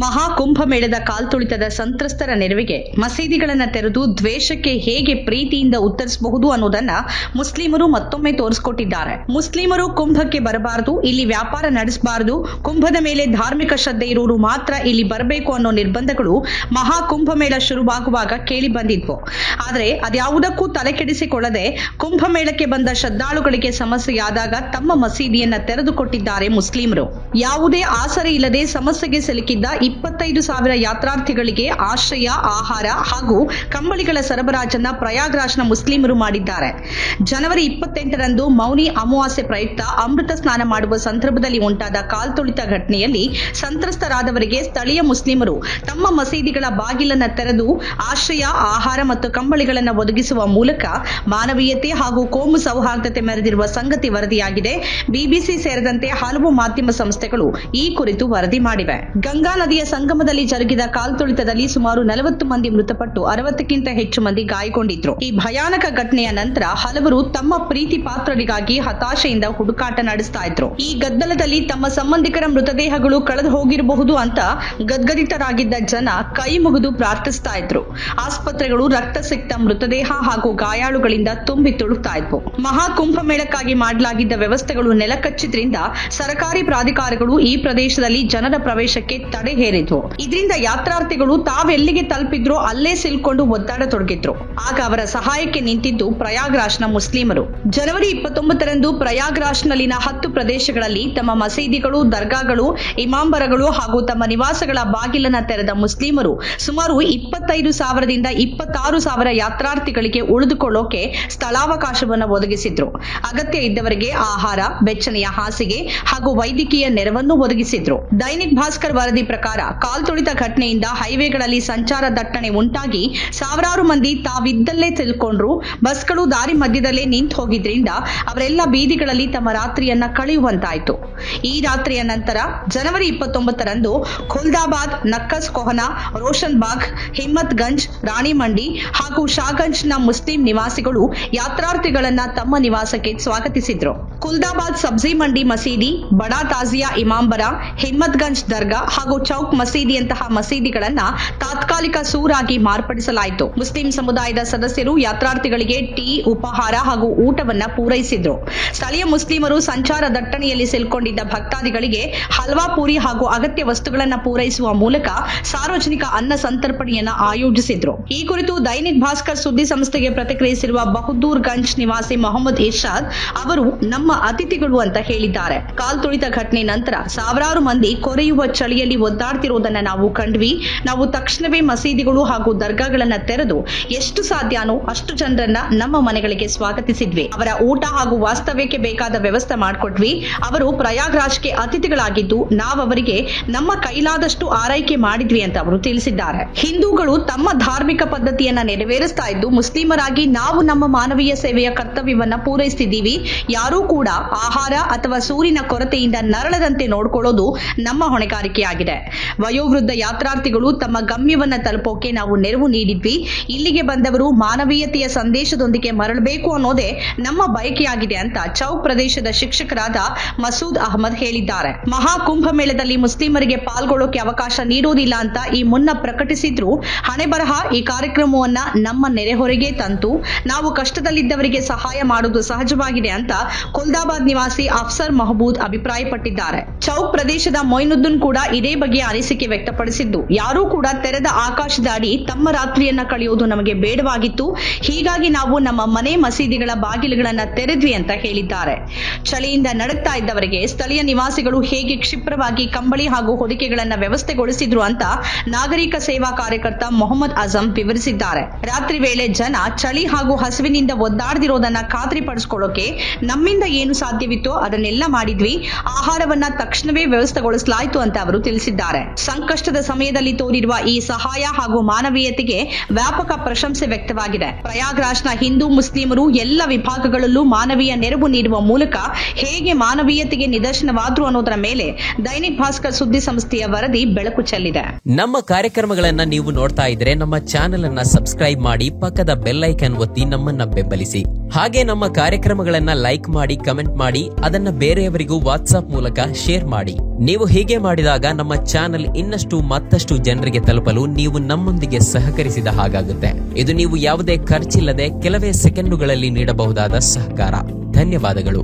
ಮಹಾಕುಂಭಮೇಳದ ಕಾಲ್ತುಳಿತದ ಸಂತ್ರಸ್ತರ ನೆರವಿಗೆ ಮಸೀದಿಗಳನ್ನು ತೆರೆದು ದ್ವೇಷಕ್ಕೆ ಹೇಗೆ ಪ್ರೀತಿಯಿಂದ ಉತ್ತರಿಸಬಹುದು ಅನ್ನೋದನ್ನ ಮುಸ್ಲಿಮರು ಮತ್ತೊಮ್ಮೆ ತೋರಿಸಿಕೊಟ್ಟಿದ್ದಾರೆ. ಮುಸ್ಲಿಮರು ಕುಂಭಕ್ಕೆ ಬರಬಾರದು, ಇಲ್ಲಿ ವ್ಯಾಪಾರ ನಡೆಸಬಾರದು, ಕುಂಭದ ಮೇಲೆ ಧಾರ್ಮಿಕ ಶ್ರದ್ಧೆ ಇರೋರು ಮಾತ್ರ ಇಲ್ಲಿ ಬರಬೇಕು ಅನ್ನೋ ನಿರ್ಬಂಧಗಳು ಮಹಾಕುಂಭಮೇಳ ಶುರುವಾಗುವಾಗ ಕೇಳಿ ಬಂದಿದ್ವು. ಆದರೆ ಅದ್ಯಾವುದಕ್ಕೂ ತಲೆ ಕೆಡಿಸಿಕೊಳ್ಳದೆ ಕುಂಭಮೇಳಕ್ಕೆ ಬಂದ ಶ್ರದ್ಧಾಳುಗಳಿಗೆ ಸಮಸ್ಯೆಯಾದಾಗ ತಮ್ಮ ಮಸೀದಿಯನ್ನ ತೆರೆದುಕೊಟ್ಟಿದ್ದಾರೆ ಮುಸ್ಲಿಮರು. ಯಾವುದೇ ಆಸರೆ ಇಲ್ಲದೆ ಸಮಸ್ಯೆಗೆ ಸಿಲುಕಿದ್ದ 25,000 ಯಾತ್ರಾರ್ಥಿಗಳಿಗೆ ಆಶ್ರಯ, ಆಹಾರ ಹಾಗೂ ಕಂಬಳಿಗಳ ಸರಬರಾಜನ್ನ ಪ್ರಯಾಗ್ರಾಜ್ನ ಮುಸ್ಲಿಮರು ಮಾಡಿದ್ದಾರೆ. ಜನವರಿ 28ರಂದು ಮೌನಿ ಅಮಾವಾಸ್ಯೆ ಪ್ರಯುಕ್ತ ಅಮೃತ ಸ್ನಾನ ಮಾಡುವ ಸಂದರ್ಭದಲ್ಲಿ ಉಂಟಾದ ಕಾಲ್ತುಳಿತ ಘಟನೆಯಲ್ಲಿ ಸಂತ್ರಸ್ತರಾದವರಿಗೆ ಸ್ಥಳೀಯ ಮುಸ್ಲಿಮರು ತಮ್ಮ ಮಸೀದಿಗಳ ಬಾಗಿಲನ್ನು ತೆರೆದು ಆಶ್ರಯ, ಆಹಾರ ಮತ್ತು ಕಂಬಳಿಗಳನ್ನು ಒದಗಿಸುವ ಮೂಲಕ ಮಾನವೀಯತೆ ಹಾಗೂ ಕೋಮು ಸೌಹಾರ್ದತೆ ಮೆರೆದಿರುವ ಸಂಗತಿ ವರದಿಯಾಗಿದೆ. ಬಿಬಿಸಿ ಸೇರಿದಂತೆ ಹಲವು ಮಾಧ್ಯಮ ಸಂಸ್ಥೆಗಳು ಈ ಕುರಿತು ವರದಿ ಮಾಡಿವೆ. ಗಂಗಾ ನದಿಯ ಸಂಗಮದಲ್ಲಿ ಜರುಗಿದ ಕಾಲ್ತುಳಿತದಲ್ಲಿ ಸುಮಾರು 40 ಮಂದಿ ಮೃತಪಟ್ಟು 60ಕ್ಕಿಂತ ಹೆಚ್ಚು ಮಂದಿ ಗಾಯಗೊಂಡಿದ್ರು. ಈ ಭಯಾನಕ ಘಟನೆಯ ನಂತರ ಹಲವರು ತಮ್ಮ ಪ್ರೀತಿ ಪಾತ್ರರಿಗಾಗಿ ಹತಾಶೆಯಿಂದ ಹುಡುಕಾಟ ನಡೆಸ್ತಾ ಇದ್ರು. ಈ ಗದ್ದಲದಲ್ಲಿ ತಮ್ಮ ಸಂಬಂಧಿಕರ ಮೃತದೇಹಗಳು ಕಳೆದು ಹೋಗಿರಬಹುದು ಅಂತ ಗದ್ಗದಿತರಾಗಿದ್ದ ಜನ ಕೈ ಮುಗಿದು ಪ್ರಾರ್ಥಿಸ್ತಾ ಇದ್ರು. ಆಸ್ಪತ್ರೆಗಳು ರಕ್ತಸಿಕ್ತ ಮೃತದೇಹ ಹಾಗೂ ಗಾಯಾಳುಗಳಿಂದ ತುಂಬಿ ತುಳುಕ್ತಾ ಇದ್ವು. ಮಹಾಕುಂಭಮೇಳಕ್ಕಾಗಿ ಮಾಡಲಾಗಿದ್ದ ವ್ಯವಸ್ಥೆಗಳು ನೆಲಕಚ್ಚಿದ್ರಿಂದ ಸರ್ಕಾರಿ ಪ್ರಾಧಿಕಾರಗಳು ಈ ಪ್ರದೇಶದಲ್ಲಿ ಜನರ ಪ್ರವೇಶಕ್ಕೆ ತಡೆ ಹೇರಿದ್ವು. ಇದರಿಂದ ಯಾತ್ರಾರ್ಥಿಗಳು ತಾವೆಲ್ಲಿಗೆ ತಲುಪಿದ್ರೋ ಅಲ್ಲೇ ಸಿಲ್ಕೊಂಡು ಒದ್ದಾಡತೊಡಗಿದ್ರು. ಆಗ ಅವರ ಸಹಾಯಕ್ಕೆ ನಿಂತಿದ್ದು ಪ್ರಯಾಗ್ರಾಜ್ನ ಮುಸ್ಲಿಮರು. ಜನವರಿ 29ರಂದು ಪ್ರಯಾಗ್ರಾಜ್ನಲ್ಲಿನ 10 ಪ್ರದೇಶಗಳಲ್ಲಿ ತಮ್ಮ ಮಸೀದಿಗಳು, ದರ್ಗಾಗಳು, ಇಮಾಂಬರಗಳು ಹಾಗೂ ತಮ್ಮ ನಿವಾಸಗಳ ಬಾಗಿಲನ್ನ ತೆರೆದ ಮುಸ್ಲಿಮರು ಸುಮಾರು 25,000ದಿಂದ 26,000 ಯಾತ್ರಾರ್ಥಿಗಳಿಗೆ ಉಳಿದುಕೊಳ್ಳೋಕೆ ಸ್ಥಳಾವಕಾಶವನ್ನು ಒದಗಿಸಿದ್ರು. ಅಗತ್ಯ ಇದ್ದವರಿಗೆ ಆಹಾರ, ಬೆಚ್ಚನೆಯ ಹಾಸಿಗೆ ಹಾಗೂ ವೈದ್ಯಕೀಯ ನೆರವನ್ನು ಒದಗಿಸಿದ್ರು. ದೈನಿಕ್ ಭಾಸ್ಕರ್ ವರದಿ ಪ್ರಕಾರ ಕಾಲ್ತುಳಿತ ಘಟನೆಯಿಂದ ಹೈವೇಗಳಲ್ಲಿ ಸಂಚಾರ ದಟ್ಟಣೆ ಉಂಟಾಗಿ ಸಾವಿರಾರು ಮಂದಿ ತಾವಿದ್ದಲ್ಲೇ ತಿಳ್ಕೊಂಡ್ರು. ಬಸ್ಗಳು ದಾರಿ ಮಧ್ಯದಲ್ಲೇ ನಿಂತು ಹೋಗಿದ್ರಿಂದ ಅವರೆಲ್ಲ ಬೀದಿಗಳಲ್ಲಿ ತಮ್ಮ ರಾತ್ರಿಯನ್ನ ಕಳೆಯುವಂತಾಯಿತು. ಈ ರಾತ್ರಿಯ ನಂತರ ಜನವರಿ 29ರಂದು ಖುಲ್ದಾಬಾದ್, ನಕ್ಕಸ್ ಕೊಹನಾ, ರೋಷನ್ ಬಾಗ್, ಹಿಮ್ಮತ್ಗಂಜ್, ರಾಣಿಮಂಡಿ ಹಾಗೂ ಶಾಗಂಜ್ನ ಮುಸ್ಲಿಂ ನಿವಾಸಿಗಳು ಯಾತ್ರಾರ್ಥಿಗಳನ್ನ ತಮ್ಮ ನಿವಾಸಕ್ಕೆ ಸ್ವಾಗತಿಸಿದ್ರು. ಖುಲ್ದಾಬಾದ್ ಸಬ್ಜಿ ಮಂಡಿ ಮಸೀದಿ, ಬಡಾ ತಾಜಿಯಾ ಇಮಾಂಬರ, ಹಿಮ್ಮತ್ಗಂಜ್ ದರ್ಗಾ ಹಾಗೂ ಚೌಕ್ ಮಸೀದಿಯಂತಹ ಮಸೀದಿಗಳನ್ನ ತಾತ್ಕಾಲಿಕ ಸೂರಾಗಿ ಮಾರ್ಪಡಿಸಲಾಯಿತು. ಮುಸ್ಲಿಂ ಸಮುದಾಯದ ಸದಸ್ಯರು ಯಾತ್ರಾರ್ಥಿಗಳಿಗೆ ಟೀ, ಉಪಹಾರ ಹಾಗೂ ಊಟವನ್ನ ಪೂರೈಸಿದ್ರು. ಸ್ಥಳೀಯ ಮುಸ್ಲಿಮರು ಸಂಚಾರ ದಟ್ಟಣೆಯಲ್ಲಿ ಸಿಲ್ಕೊಂಡಿದ್ದ ಭಕ್ತಾದಿಗಳಿಗೆ ಹಲ್ವಾ ಪೂರಿ ಹಾಗೂ ಅಗತ್ಯ ವಸ್ತುಗಳನ್ನ ಪೂರೈಸುವ ಮೂಲಕ ಸಾರ್ವಜನಿಕ ಅನ್ನ ಸಂತರ್ಪಣೆಯನ್ನ ಆಯೋಜಿಸಿದ್ರು. ಈ ಕುರಿತು ದೈನಿಕ್ ಭಾಸ್ಕರ್ ಸುದ್ದಿ ಸಂಸ್ಥೆಗೆ ಪ್ರತಿಕ್ರಿಯಿಸಿರುವ ಬಹದ್ದೂರ್ ಗಂಜ್ ನಿವಾಸಿ ಮೊಹಮ್ಮದ್ ಇರ್ಷಾದ್ ಅವರು ನಮ್ಮ ಅತಿಥಿಗಳು ಅಂತ ಹೇಳಿದ್ದಾರೆ. ಕಾಲ್ತುಳಿತ ಘಟನೆ ನಂತರ ಸಾವಿರಾರು ಮಂದಿ ಕೊರೆಯುವ ಚಳಿಯಲ್ಲಿ ಒದ್ದಾಡ್ತಿರೋದನ್ನ ನಾವು ಕಂಡ್ವಿ. ನಾವು ತಕ್ಷಣವೇ ಮಸೀದಿಗಳು ಹಾಗೂ ದರ್ಗಾಗಳನ್ನ ತೆರೆದು ಎಷ್ಟು ಸಾಧ್ಯನೋ ಅಷ್ಟು ಜನರನ್ನ ನಮ್ಮ ಮನೆಗಳಿಗೆ ಸ್ವಾಗತಿಸಿದ್ವಿ. ಅವರ ಊಟ ಹಾಗೂ ವಾಸ್ತವ್ಯಕ್ಕೆ ಬೇಕಾದ ವ್ಯವಸ್ಥೆ ಮಾಡಿಕೊಟ್ವಿ. ಅವರು ಪ್ರಯಾಗ್ರಾಜ್ಗೆ ಅತಿಥಿಗಳಾಗಿದ್ದು ನಾವವರಿಗೆ ನಮ್ಮ ಕೈಲಾದಷ್ಟು ಆರೈಕೆ ಮಾಡಿದ್ವಿ ಅಂತ ಅವರು ತಿಳಿಸಿದ್ದಾರೆ. ಹಿಂದೂಗಳು ತಮ್ಮ ಧಾರ್ಮಿಕ ಪದ್ಧತಿಯನ್ನ ನೆರವೇರಿಸ್ತಾ ಇದ್ದು ಮುಸ್ಲಿಮರಾಗಿ ನಾವು ನಮ್ಮ ಮಾನವೀಯ ಸೇವೆಯ ಕರ್ತವ್ಯವನ್ನ ಪೂರೈಸುತ್ತಿದ್ದೀವಿ. ಯಾರೂ ಕೂಡ ಆಹಾರ ಅಥವಾ ಸೂರಿನ ಕೊರತೆಯಿಂದ ನರಳದಂತೆ ನೋಡಿಕೊಳ್ಳೋದು ನಮ್ಮ ಹೊಣೆಗಾರಿಕೆಯಾಗಿದೆ. ವಯೋವೃದ್ಧ ಯಾತ್ರಾರ್ಥಿಗಳು ತಮ್ಮ ಗಮ್ಯವನ್ನ ತಲುಪೋಕೆ ನಾವು ನೆರವು ನೀಡಿದ್ವಿ. ಇಲ್ಲಿಗೆ ಬಂದವರು ಮಾನವೀಯತೆಯ ಸಂದೇಶದೊಂದಿಗೆ ಮರಳಬೇಕು ಅನ್ನೋದೇ ನಮ್ಮ ಬಯಕೆಯಾಗಿದೆ ಅಂತ ಚೌಕ್ ಪ್ರದೇಶದ ಶಿಕ್ಷಕರಾದ ಮಸೂದ್ ಅಹಮದ್ ಹೇಳಿದ್ದಾರೆ. ಮಹಾಕುಂಭಮೇಳದಲ್ಲಿ ಮುಸ್ಲಿಮರಿಗೆ ಪಾಲ್ಗೊಳ್ಳೋಕೆ ಅವಕಾಶ ನೀಡೋದಿಲ್ಲ ಅಂತ ಈ ಮುನ್ನ ಪ್ರಕಟಿಸಿದ್ರು ಹಣೆಬರಹ ಈ ಕಾರ್ಯಕ್ರಮವನ್ನ ನಮ್ಮ ನೆರೆಹೊರೆಗೆ ತಂತು. ನಾವು ಕಷ್ಟದಲ್ಲಿದ್ದವರಿಗೆ ಸಹಾಯ ಮಾಡುವುದು ಸಹಜವಾಗಿದೆ ಅಂತ ಖುಲ್ದಾಬಾದ್ ನಿವಾಸಿ ಅಫ್ಸರ್ ಮಹಬೂದ್ ಅಭಿಪ್ರಾಯಪಟ್ಟಿದ್ದಾರೆ. ಚೌಕ್ ಪ್ರದೇಶದ ಮೊಯ್ನುದ್ದೀನ್ ಕೂಡ ಇದೇ ಬಗ್ಗೆ ಅನಿಸಿಕೆ ವ್ಯಕ್ತಪಡಿಸಿದ್ದು, ಯಾರೂ ಕೂಡ ತೆರೆದ ಆಕಾಶದ ಅಡಿ ತಮ್ಮ ರಾತ್ರಿಯನ್ನ ಕಳೆಯುವುದು ನಮಗೆ ಬೇಡವಾಗಿತ್ತು. ಹೀಗಾಗಿ ನಾವು ನಮ್ಮ ಮನೆ ಮಸೀದಿಗಳ ಬಾಗಿಲುಗಳನ್ನ ತೆರೆದ್ವಿ ಅಂತ ಹೇಳಿದ್ದಾರೆ. ಚಳಿಯಿಂದ ನಡುಗ್ತಾ ಇದ್ದವರಿಗೆ ಸ್ಥಳೀಯ ನಿವಾಸಿಗಳು ಹೇಗೆ ಕ್ಷಿಪ್ರವಾಗಿ ಕಂಬಳಿ ಹಾಗೂ ಹೊದಿಕೆಗಳನ್ನ ವ್ಯವಸ್ಥೆಗೊಳಿಸಿದ್ರು ಅಂತ ನಾಗರಿಕ ಸೇವಾ ಕಾರ್ಯಕರ್ತ ಮೊಹಮ್ಮದ್ ಅಜಂ ವಿವರಿಸಿದ್ದಾರೆ. ರಾತ್ರಿ ವೇಳೆ ಜನ ಚಳಿ ಹಾಗೂ ಹಸಿವಿನಿಂದ ಒದ್ದಾಡದಿರೋದನ್ನ ಖಾತ್ರಿಪಡಿಸಿಕೊಳ್ಳೋಕೆ ನಮ್ಮಿಂದ ಏನು ಸಾಧ್ಯವಿತ್ತೋ ಅದನ್ನೆಲ್ಲ ಮಾಡಿದ್ವಿ. ಆಹಾರವನ್ನ ತಕ್ಷಣವೇ ವ್ಯವಸ್ಥೆಗೊಳಿಸಲಾಯಿತು ಅಂತ ಅವರು ತಿಳಿಸಿದ್ದಾರೆ. ಸಂಕಷ್ಟದ ಸಮಯದಲ್ಲಿ ತೋರಿರುವ ಈ ಸಹಾಯ ಹಾಗೂ ಮಾನವೀಯತೆಗೆ ವ್ಯಾಪಕ ಪ್ರಶಂಸೆ ವ್ಯಕ್ತವಾಗಿದೆ. ಪ್ರಯಾಗ್ರಾಜ್ನ ಹಿಂದೂ ಮುಸ್ಲಿಮರು ಎಲ್ಲ ವಿಭಾಗಗಳಲ್ಲೂ ಮಾನವೀಯ ನೆರವು ನೀಡುವ ಮೂಲಕ ಹೇಗೆ ಮಾನವೀಯತೆಗೆ ನಿದರ್ಶನವಾದ್ರು ಅನ್ನೋದರ ಮೇಲೆ ದೈನಿಕ್ ಭಾಸ್ಕರ್ ಸುದ್ದಿ ಸಂಸ್ಥೆಯ ವರದಿ ಬೆಳಕು ಚೆಲ್ಲಿದೆ. ನಮ್ಮ ಕಾರ್ಯಕ್ರಮಗಳನ್ನ ನೀವು ನೋಡ್ತಾ ಇದ್ರೆ ನಮ್ಮ ಚಾನೆಲ್ ಅನ್ನ ಸಬ್ಸ್ಕ್ರೈಬ್ ಮಾಡಿ, ಪಕ್ಕದ ಬೆಲ್ ಐಕಾನ್ ಒತ್ತಿ ನಮ್ಮನ್ನ ಬೆಂಬಲಿಸಿ. ಹಾಗೆ ನಮ್ಮ ಕಾರ್ಯಕ್ರಮಗಳನ್ನ ಲೈಕ್ ಮಾಡಿ, ಕಮೆಂಟ್ ಮಾಡಿ, ಅದನ್ನ ಬೇರೆಯವರಿಗೂ ವಾಟ್ಸ್ಆಪ್ ಮೂಲಕ ಶೇರ್ ಮಾಡಿ. ನೀವು ಹೀಗೆ ಮಾಡಿದಾಗ ನಮ್ಮ ಚಾನೆಲ್ ಇನ್ನಷ್ಟು ಮತ್ತಷ್ಟು ಜನರಿಗೆ ತಲುಪಲು ನೀವು ನಮ್ಮೊಂದಿಗೆ ಸಹಕರಿಸಿದ ಹಾಗಾಗುತ್ತೆ. ಇದು ನೀವು ಯಾವುದೇ ಖರ್ಚಿಲ್ಲದೆ ಕೆಲವೇ ಸೆಕೆಂಡುಗಳಲ್ಲಿ ನೀಡಬಹುದಾದ ಸಹಕಾರ. ಧನ್ಯವಾದಗಳು.